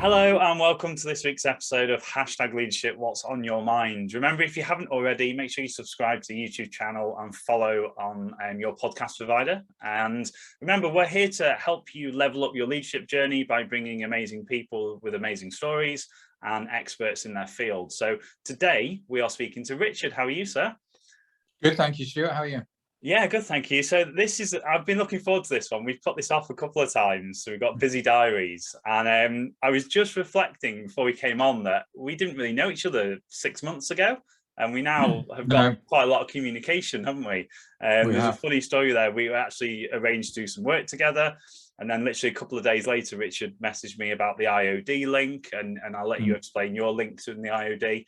Hello and welcome to this week's episode of #Leadership What's on Your Mind. Remember, if you haven't already, make sure you subscribe to the YouTube channel and follow on your podcast provider. And remember, we're here to help you level up your leadership journey by bringing amazing people with amazing stories and experts in their field. So today we are speaking to Richard. How are you, sir? Good, thank you, Stuart. How are you? Yeah, good, thank you. So I've been looking forward to this one. We've put this off a couple of times, so we've got busy diaries. And I was just reflecting before we came on that we didn't really know each other 6 months ago. And we now have got quite a lot of communication, haven't we? There's a funny story there. We actually arranged to do some work together. And then literally a couple of days later, Richard messaged me about the IOD link. And I'll let you explain your link to the IOD.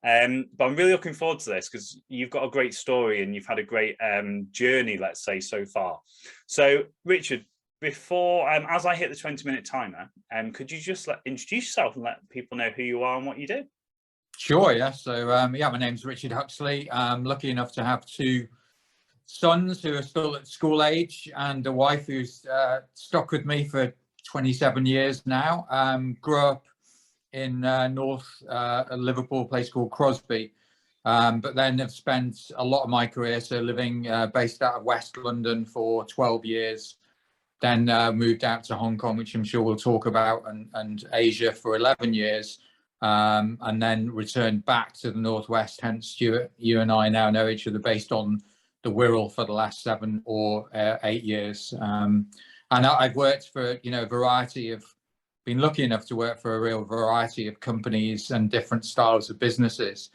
But I'm really looking forward to this because you've got a great story and you've had a great journey, let's say, so far. So, Richard, before as I hit the 20-minute timer, could you just introduce yourself and let people know who you are and what you do? Sure, yeah. So, my name's Richard Huxley. I'm lucky enough to have two sons who are still at school age and a wife who's stuck with me for 27 years now. Grew up in North Liverpool, a place called Crosby, but then have spent a lot of my career living based out of West London for 12 years, then moved out to Hong Kong, which I'm sure we'll talk about, and Asia for 11 years, and then returned back to the Northwest. Hence, Stuart, you and I now know each other based on the Wirral for the last 7 or 8 years. And I've worked for a variety of been lucky enough to work for a real variety of companies and different styles of businesses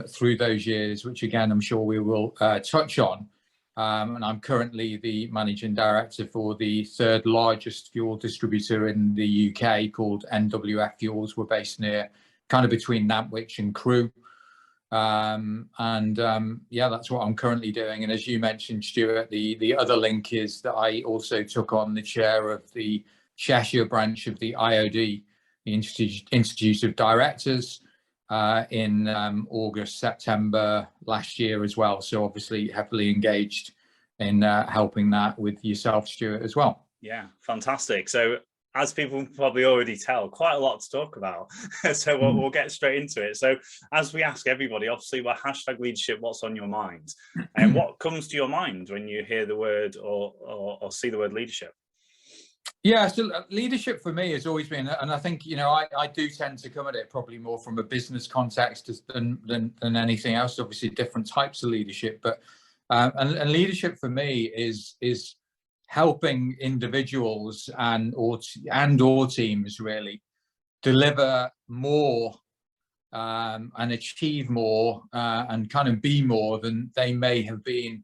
through those years, which again, I'm sure we will touch on. And I'm currently the managing director for the 3rd largest fuel distributor in the UK called NWF Fuels. We're based near kind of between Nantwich and Crewe. Yeah, that's what I'm currently doing. And as you mentioned, Stuart, the other link is that I also took on the chair of the Cheshire branch of the IOD, the Institute of Directors, in August, September last year as well. So obviously heavily engaged in helping that with yourself, Stuart, as well. Yeah, fantastic. So as people probably already tell, quite a lot to talk about. So we'll get straight into it. So as we ask everybody, obviously we're #Leadership What's on Your Mind? And what comes to your mind when you hear the word or see the word leadership? Yeah, so leadership for me has always been, and I think I do tend to come at it probably more from a business context than anything else. Obviously, different types of leadership, but and leadership for me is helping individuals and or teams really deliver more and achieve more and kind of be more than they may have been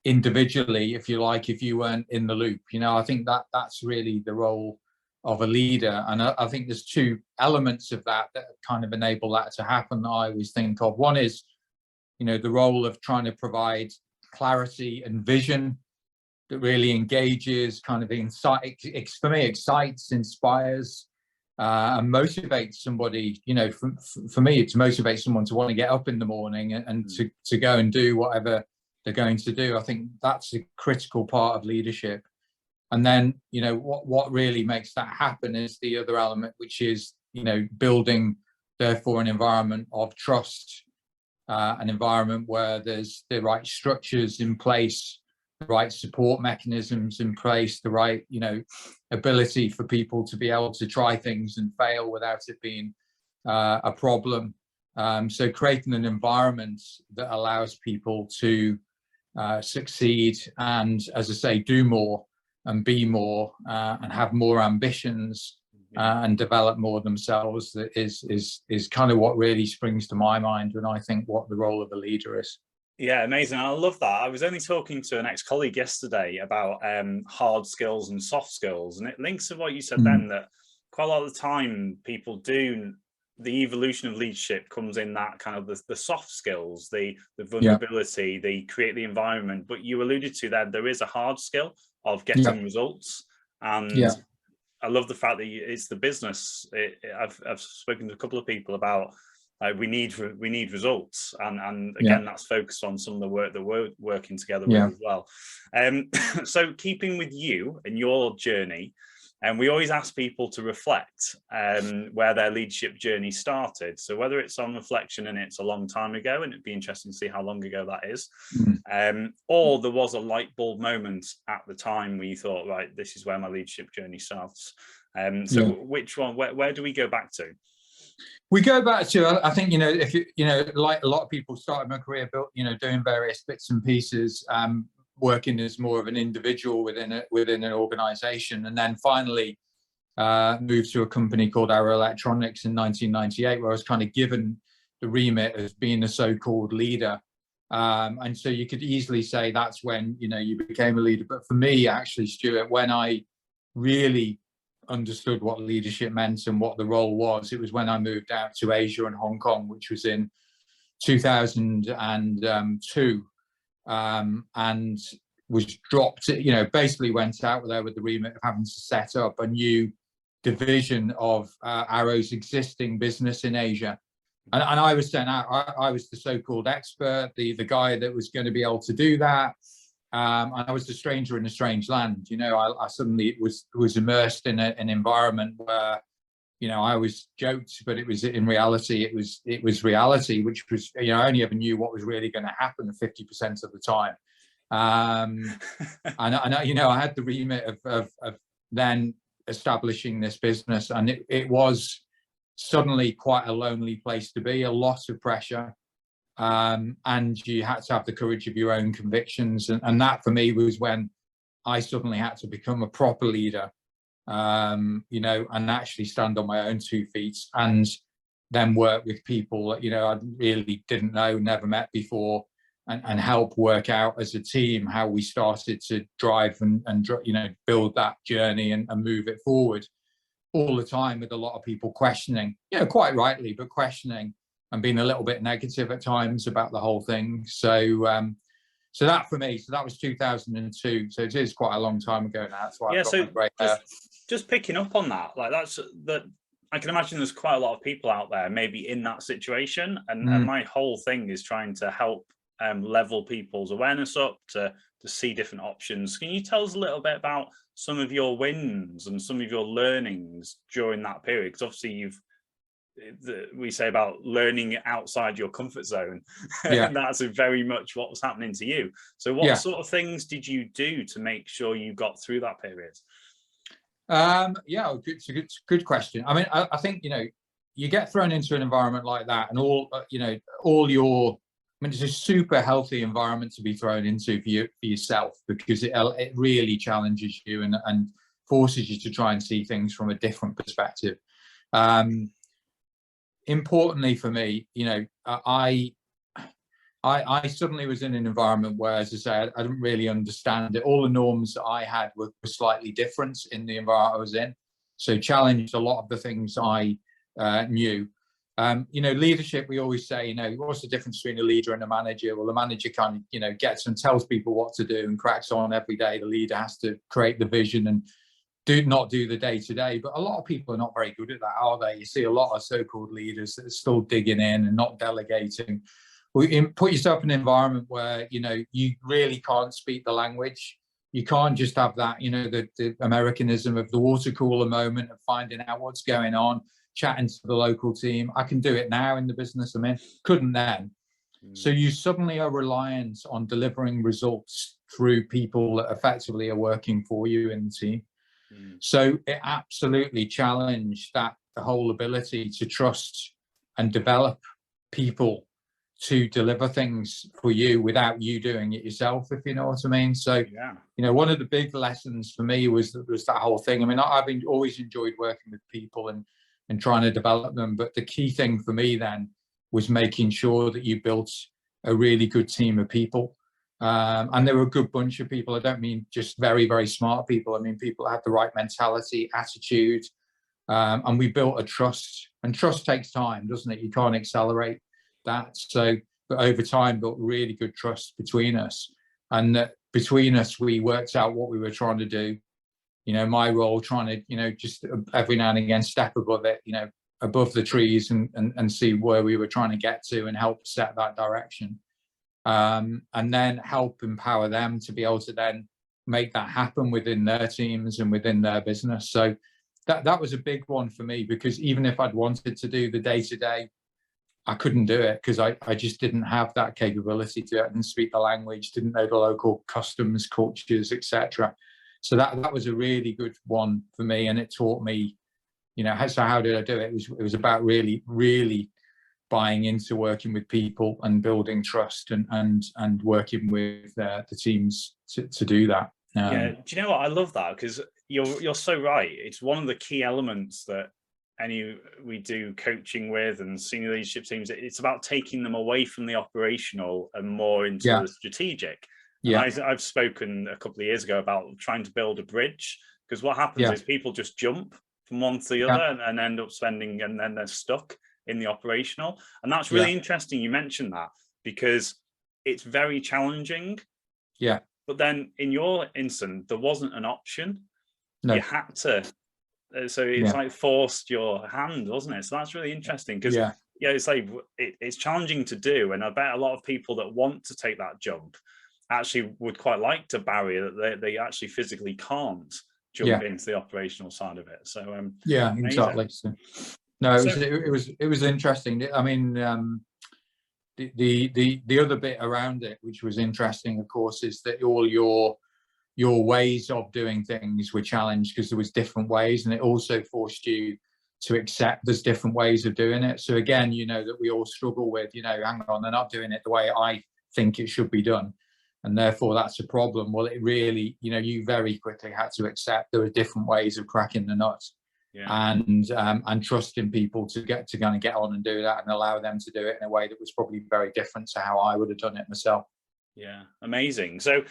individually, if you like, if you weren't in the loop. I think that's really the role of a leader, and I think there's 2 elements of that kind of enable that to happen. I always think of one is the role of trying to provide clarity and vision that really engages, kind of for me excites, inspires, and motivates somebody. For me, to motivate someone to want to get up in the morning and to go and do whatever they're going to do. I think that's a critical part of leadership. And then what really makes that happen is the other element, which is building therefore an environment of trust, an environment where there's the right structures in place, the right support mechanisms in place, the right ability for people to be able to try things and fail without it being a problem. So creating an environment that allows people to succeed and, as I say, do more and be more and have more ambitions and develop more themselves, that is kind of what really springs to my mind when I think what the role of a leader is. Yeah, amazing. I love that. I was only talking to an ex-colleague yesterday about hard skills and soft skills, and it links to what you said then, that quite a lot of the time people do, the evolution of leadership comes in that kind of the soft skills, the vulnerability, the create the environment. But you alluded to that there is a hard skill of getting results, and I love the fact that it's the business. I've spoken to a couple of people about we need results, and again that's focused on some of the work that we're working together with as well. So keeping with you and your journey, And we always ask people to reflect where their leadership journey started. So whether it's on reflection and it's a long time ago, and it'd be interesting to see how long ago that is, or there was a light bulb moment at the time where you thought, right, this is where my leadership journey starts. Which one, where do we go back to? We go back to, I think, if like a lot of people started my career, doing various bits and pieces, working as more of an individual within an organization, and then finally moved to a company called Arrow Electronics in 1998, where I was kind of given the remit as being a so-called leader. And so you could easily say that's when, you became a leader. But for me, actually, Stuart, when I really understood what leadership meant and what the role was, it was when I moved out to Asia and Hong Kong, which was in 2002. And was dropped, basically went out there with the remit of having to set up a new division of Arrow's existing business in Asia. And I was sent out, I was the so-called expert, the guy that was going to be able to do that. And I was the stranger in a strange land. I suddenly was immersed in an environment where, I was joked, but it was in reality, it was reality, which was, I only ever knew what was really going to happen 50% of the time. And I had the remit of then establishing this business, and it was suddenly quite a lonely place to be, a lot of pressure. And you had to have the courage of your own convictions. And that for me was when I suddenly had to become a proper leader. And actually stand on my own 2 feet, and then work with people that, I really didn't know, never met before, and help work out as a team how we started to drive and build that journey and move it forward, all the time with a lot of people questioning, quite rightly, but questioning and being a little bit negative at times about the whole thing. So that for me, that was 2002. So it is quite a long time ago now. That's why I've got my grey hair. Just picking up on that, I can imagine there's quite a lot of people out there maybe in that situation, and my whole thing is trying to help level people's awareness up to see different options. Can you tell us a little bit about some of your wins and some of your learnings during that period? Because obviously we say about learning outside your comfort zone, and that's very much what was happening to you. So what sort of things did you do to make sure you got through that period? It's a good question. I mean, I think, you get thrown into an environment like that, and it's a super healthy environment to be thrown into for yourself, because it really challenges you and forces you to try and see things from a different perspective. Importantly for me, I suddenly was in an environment where, as I say, I didn't really understand it. All the norms that I had were slightly different in the environment I was in. So challenged a lot of the things I knew. Leadership, we always say, what's the difference between a leader and a manager? Well, the manager kind of, gets and tells people what to do and cracks on every day. The leader has to create the vision and not do the day-to-day. But a lot of people are not very good at that, are they? You see a lot of so-called leaders that are still digging in and not delegating. Put yourself in an environment where, you really can't speak the language. You can't just have that, the Americanism of the water cooler moment of finding out what's going on, chatting to the local team. I can do it now in the business I'm in, couldn't then. So you suddenly are reliant on delivering results through people that effectively are working for you in the team. So it absolutely challenged that whole ability to trust and develop people to deliver things for you without you doing it yourself, if you know what I mean. So, one of the big lessons for me was that whole thing. I mean, I've always enjoyed working with people and trying to develop them. But the key thing for me then was making sure that you built a really good team of people. And they were a good bunch of people. I don't mean just very, very smart people. I mean, people that had the right mentality, attitude. And we built a trust. And trust takes time, doesn't it? You can't accelerate that. So, but over time, built really good trust between us. And between us, we worked out what we were trying to do. My role trying to, just every now and again step above it, above the trees and see where we were trying to get to and help set that direction. And then help empower them to be able to then make that happen within their teams and within their business. So that was a big one for me, because even if I'd wanted to do the day-to-day, I couldn't do it because I just didn't have that capability to. I didn't speak the language, didn't know the local customs, cultures, etc. So that was a really good one for me, and it taught me, so how did I do it? It was about really buying into working with people and building trust and working with the teams to do that. Yeah, do you know what? I love that, because you're so right. It's one of the key elements that we do coaching with and senior leadership teams. It's about taking them away from the operational and more into the strategic. Yeah, I've spoken a couple of years ago about trying to build a bridge, because what happens is people just jump from one to the other and end up spending, and then they're stuck in the operational. And that's really interesting you mentioned that, because it's very challenging. Yeah. But then in your instance, there wasn't an option. No. You had to. So it's like forced your hand, wasn't it? So that's really interesting, because it's like it's challenging to do. And I bet a lot of people that want to take that jump actually would quite like to barrier that they actually physically can't jump into the operational side of it. So exactly. So, no, it was interesting. I mean, the other bit around it, which was interesting, of course, is that all your ways of doing things were challenged, because there was different ways, and it also forced you to accept there's different ways of doing it. So again, that we all struggle with, hang on, they're not doing it the way I think it should be done, and therefore that's a problem. Well, it really, you very quickly had to accept there are different ways of cracking the nuts. And trusting people to kind of get on and do that, and allow them to do it in a way that was probably very different to how I would have done it myself. Yeah, amazing. So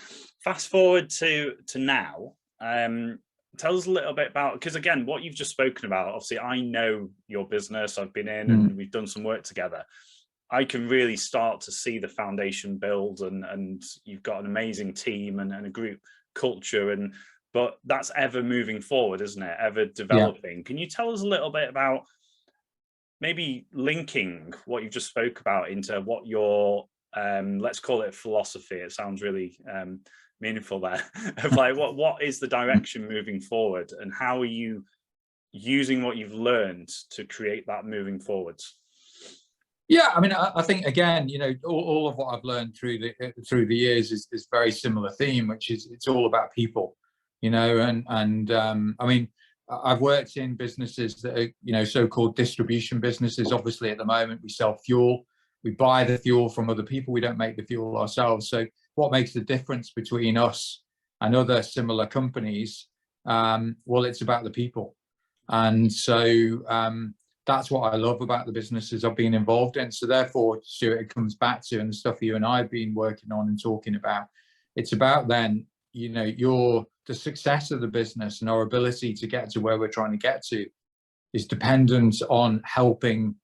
fast forward to now, tell us a little bit about, because again, what you've just spoken about, obviously I know your business, I've been in and we've done some work together. I can really start to see the foundation build, and you've got an amazing team and a group culture, but that's ever moving forward, isn't it? Ever developing. Can you tell us a little bit about maybe linking what you've just spoke about into what your let's call it philosophy? It sounds really meaningful there. Of like what is the direction moving forward, and how are you using what you've learned to create that moving forwards? Yeah, I mean, I think again, all of what I've learned through the years is very similar theme, which is it's all about people, and I mean, I've worked in businesses that are, so-called distribution businesses. Obviously, at the moment, we sell fuel. We buy the fuel from other people. We don't make the fuel ourselves. So what makes the difference between us and other similar companies? Well, it's about the people. And so that's what I love about the businesses I've been involved in. So therefore, Stuart, it comes back to, and the stuff you and I have been working on and talking about, it's about then, the success of the business and our ability to get to where we're trying to get to is dependent on helping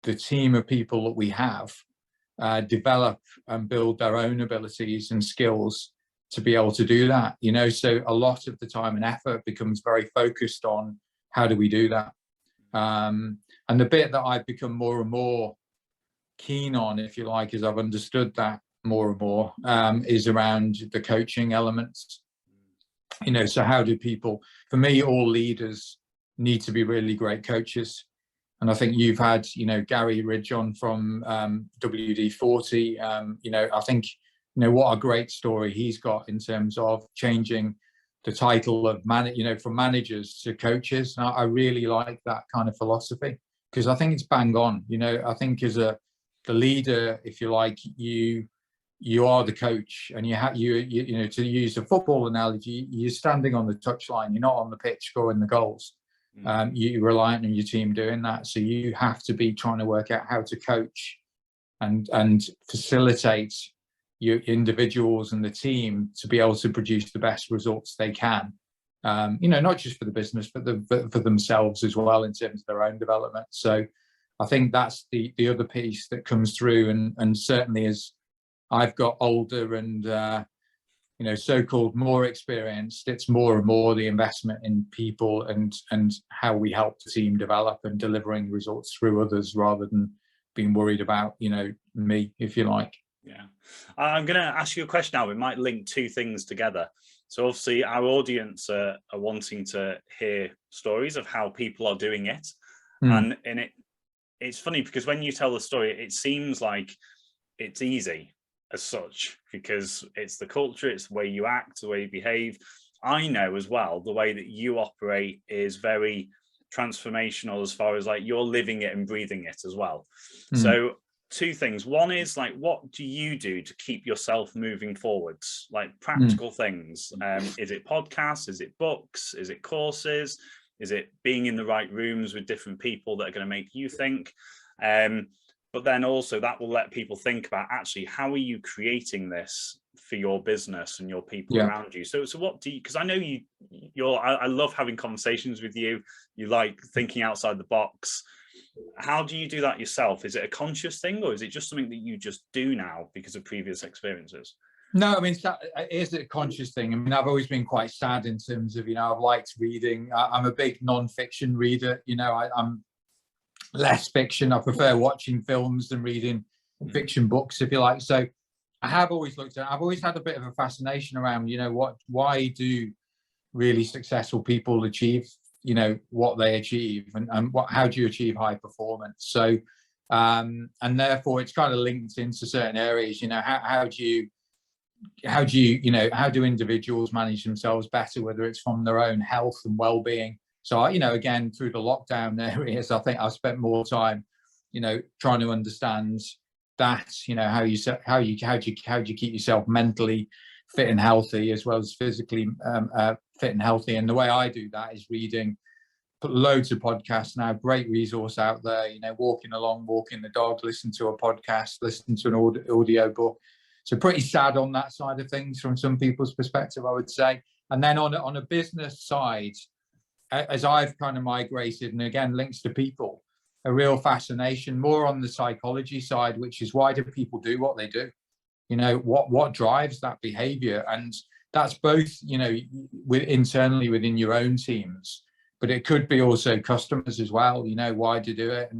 the team of people that we have develop and build their own abilities and skills to be able to do that. So a lot of the time and effort becomes very focused on how do we do that. And the bit that I've become more and more keen on, if you like, as I've understood that more and more, is around the coaching elements. So how do people, for me, all leaders need to be really great coaches. And I think you've had, Gary Ridge on from WD-40. I think, what a great story he's got in terms of changing the title of from managers to coaches. And I really like that kind of philosophy, because I think it's bang on. I think as the leader, if you like, you are the coach, and to use a football analogy, you're standing on the touchline. You're not on the pitch scoring the goals. You're reliant on your team doing that. So you have to be trying to work out how to coach and facilitate your individuals and the team to be able to produce the best results they can. Not just for the business, but for themselves as well, in terms of their own development. So I think that's the other piece that comes through, and certainly as I've got older and so-called more experienced, it's more and more the investment in people and how we help the team develop and delivering results through others, rather than being worried about me, if you like. Yeah, I'm going to ask you a question now. We might link two things together. So obviously our audience are wanting to hear stories of how people are doing it. And it's funny because when you tell the story, it seems like it's easy as such, because it's the culture, it's the way you act, the way you behave. I know as well, the way that you operate is very transformational, as far as like you're living it and breathing it as well. So two things. One is like, what do you do to keep yourself moving forwards? Like practical things. Is it podcasts? Is it books? Is it courses? Is it being in the right rooms with different people that are going to make you think? But then also that will let people think about, actually, how are you creating this for your business and your people around you? So what do you, because I know I love having conversations with you. You like thinking outside the box. How do you do that yourself? Is it a conscious thing, or is it just something that you just do now because of previous experiences? No, I mean, it is a conscious thing. I mean, I've always been quite sad in terms of, I've liked reading. I'm a big non-fiction reader. I'm less fiction. I prefer watching films than reading fiction books, if you like. So I have always I've always had a bit of a fascination around, why do really successful people achieve, what they achieve, and how do you achieve high performance? So, and therefore it's kind of linked into certain areas, how do individuals manage themselves better, whether it's from their own health and well-being. So, again, through the lockdown areas, I think I've spent more time, trying to understand that, how do you keep yourself mentally fit and healthy, as well as physically fit and healthy. And the way I do that is reading, put loads of podcasts now, great resource out there, walking the dog, listen to a podcast, listen to an audio book. So pretty sad on that side of things from some people's perspective, I would say. And then on a business side, as I've kind of migrated, and again, links to people, a real fascination more on the psychology side, which is, why do people do what they do? What drives that behavior? And that's both, internally within your own teams, but it could be also customers as well. Why do you do it?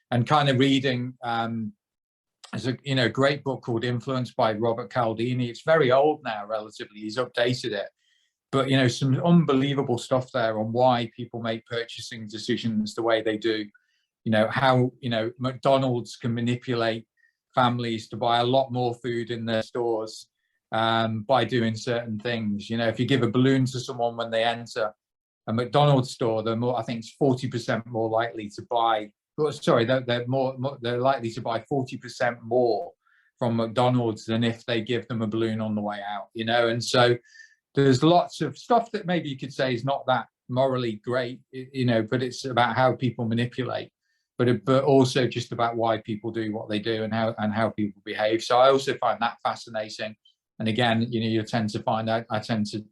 And kind of reading, there's a great book called Influence by Robert Cialdini. It's very old now, relatively. He's updated it. But, some unbelievable stuff there on why people make purchasing decisions the way they do. How, McDonald's can manipulate families to buy a lot more food in their stores by doing certain things. If you give a balloon to someone when they enter a McDonald's store, they're more, I think it's 40% more likely to buy. They're likely to buy 40% more from McDonald's than if they give them a balloon on the way out. And so there's lots of stuff that maybe you could say is not that morally great, but it's about how people manipulate, but also just about why people do what they do and how people behave. So I also find that fascinating. And again, you tend to find out, I tend to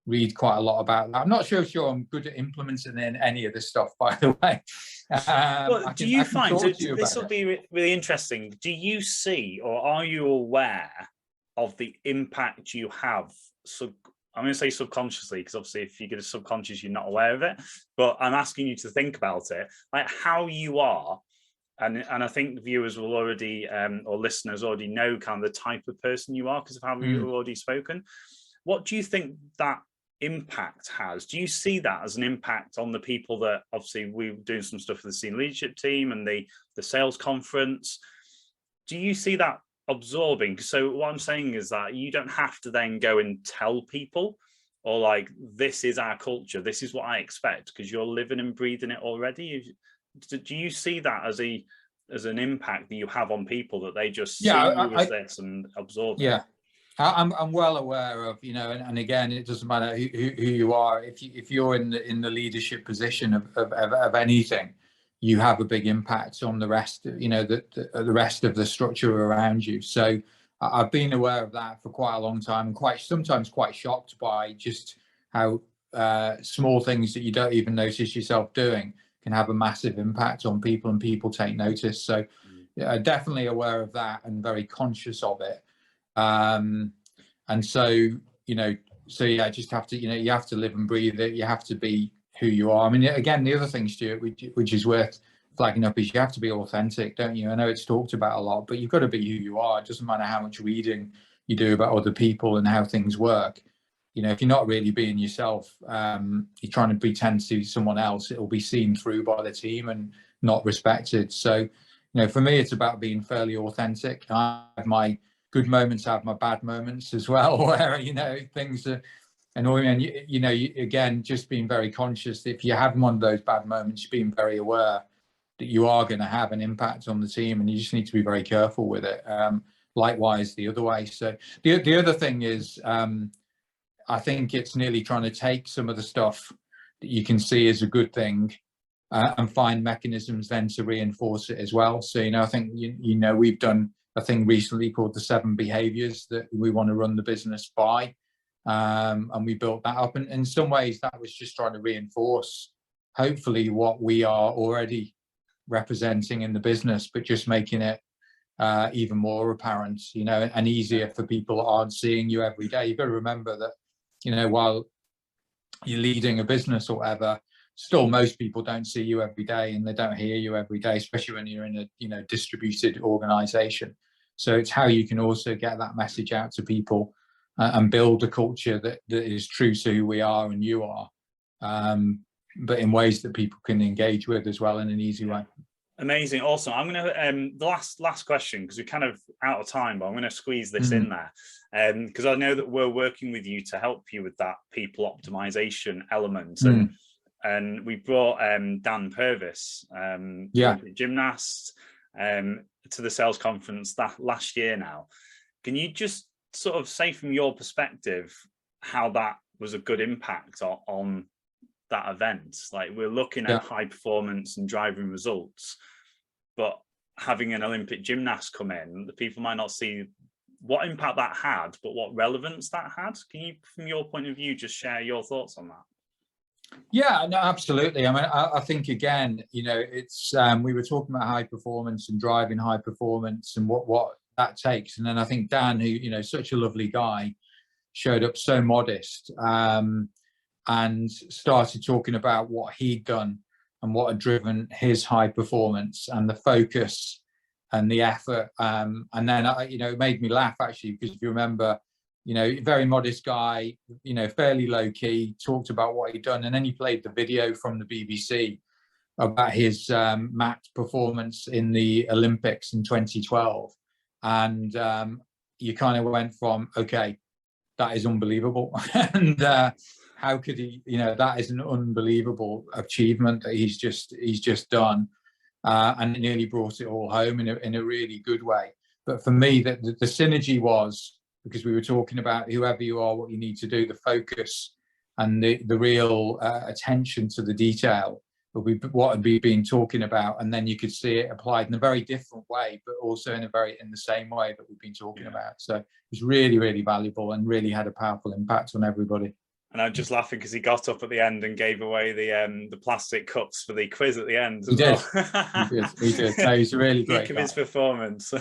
read quite a lot about that. I'm not sure I'm good at implementing in any of this stuff, by the way. Well, do you find, so this will be really interesting, do you see, or are you aware of the impact you have? So I'm going to say subconsciously, because obviously if you get a subconscious, you're not aware of it, but I'm asking you to think about it, like how you are. And I think viewers will already, or listeners already know kind of the type of person you are because of how you've already spoken. What do you think that impact has? Do you see that as an impact on the people that, obviously we're doing some stuff for the senior leadership team and the sales conference? Do you see that absorbing? So what I'm saying is that you don't have to then go and tell people, or like, this is our culture, this is what I expect, because you're living and breathing it already. Do you see that as an impact that you have on people, that they just see you as this and absorb it? I'm well aware of, and again, it doesn't matter who you are. If you're in the leadership position of anything, you have a big impact on the rest, the rest of the structure around you. So I've been aware of that for quite a long time, and sometimes quite shocked by just how small things that you don't even notice yourself doing can have a massive impact on people, and people take notice. So definitely aware of that and very conscious of it. And so, just have to, you have to live and breathe it. You have to be who you are. I mean, again, the other thing, Stuart, which is worth flagging up, is you have to be authentic, don't you? I know it's talked about a lot, but you've got to be who you are. It doesn't matter how much reading you do about other people and how things work. you know, if you're not really being yourself, you're trying to pretend to be someone else, it will be seen through by the team and not respected. So, you know, for me, it's about being fairly authentic. I have my good moments, I have my bad moments as well, where, you know, things are annoying. And, you know, again, just being very conscious that if you have one of those bad moments, being very aware that you are going to have an impact on the team, and you just need to be very careful with it. Likewise, the other way. So the other thing is, I think it's nearly trying to take some of the stuff that you can see as a good thing and find mechanisms then to reinforce it as well. So, you know, I think, you know, we've done a thing recently called the 7 behaviors that we want to run the business by. And we built that up. And in some ways, that was just trying to reinforce, hopefully, what we are already representing in the business, but just making it even more apparent, you know, and easier for people that aren't seeing you every day. You've got to remember that, you know, while you're leading a business or whatever, still most people don't see you every day and they don't hear you every day, especially when you're in a, you know, distributed organization. So it's how you can also get that message out to people and build a culture that is true to who we are and you are, but in ways that people can engage with as well in an easy way. Amazing, awesome. I'm going to the last question, because we're kind of out of time, but I'm going to squeeze this in there, because I know that we're working with you to help you with that people optimization element, and we brought Dan Purvis, gymnast, to the sales conference that last year now. Can you just sort of say from your perspective how that was a good impact on that event? Like, we're looking at high performance and driving results, but having an Olympic gymnast come in, the people might not see what impact that had, but what relevance that had. Can you, from your point of view, just share your thoughts on that? Yeah, no, absolutely. I mean, I think, again, you know, it's we were talking about high performance and driving high performance and what that takes. And then I think Dan, who, you know, such a lovely guy, showed up so modest, and started talking about what he'd done and what had driven his high performance and the focus and the effort. And then, you know, it made me laugh, actually, because if you remember, you know, very modest guy, you know, fairly low key, talked about what he'd done. And then he played the video from the BBC about his mat performance in the Olympics in 2012. And you kind of went from, okay, that is unbelievable. And how could he, you know, that is an unbelievable achievement that he's just done. And it nearly brought it all home in a really good way. But for me, the synergy was, because we were talking about whoever you are, what you need to do, the focus and the real attention to the detail of what had we been talking about. And then you could see it applied in a very different way, but also in the same way that we've been talking about. So it was really, really valuable and really had a powerful impact on everybody. And I'm just laughing because he got up at the end and gave away the plastic cups for the quiz at the end. He did. He did. No, he's a really great guy. Of his performance.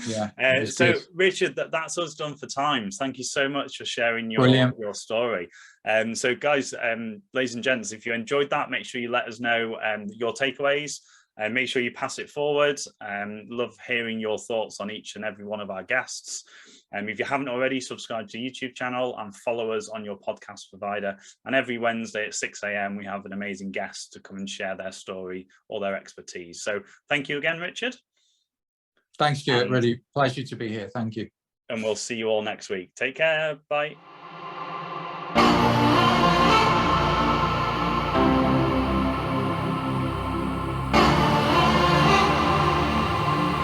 Yeah. So good. Richard, that's us done for times. Thank you so much for sharing your story. So guys, ladies and gents, if you enjoyed that, make sure you let us know your takeaways. And make sure you pass it forward. Love hearing your thoughts on each and every one of our guests. If you haven't already, subscribe to the YouTube channel and follow us on your podcast provider. And every Wednesday at 6 a.m, we have an amazing guest to come and share their story or their expertise. So thank you again, Richard. Thanks, Stuart. Really pleasure to be here. Thank you. And we'll see you all next week. Take care. Bye.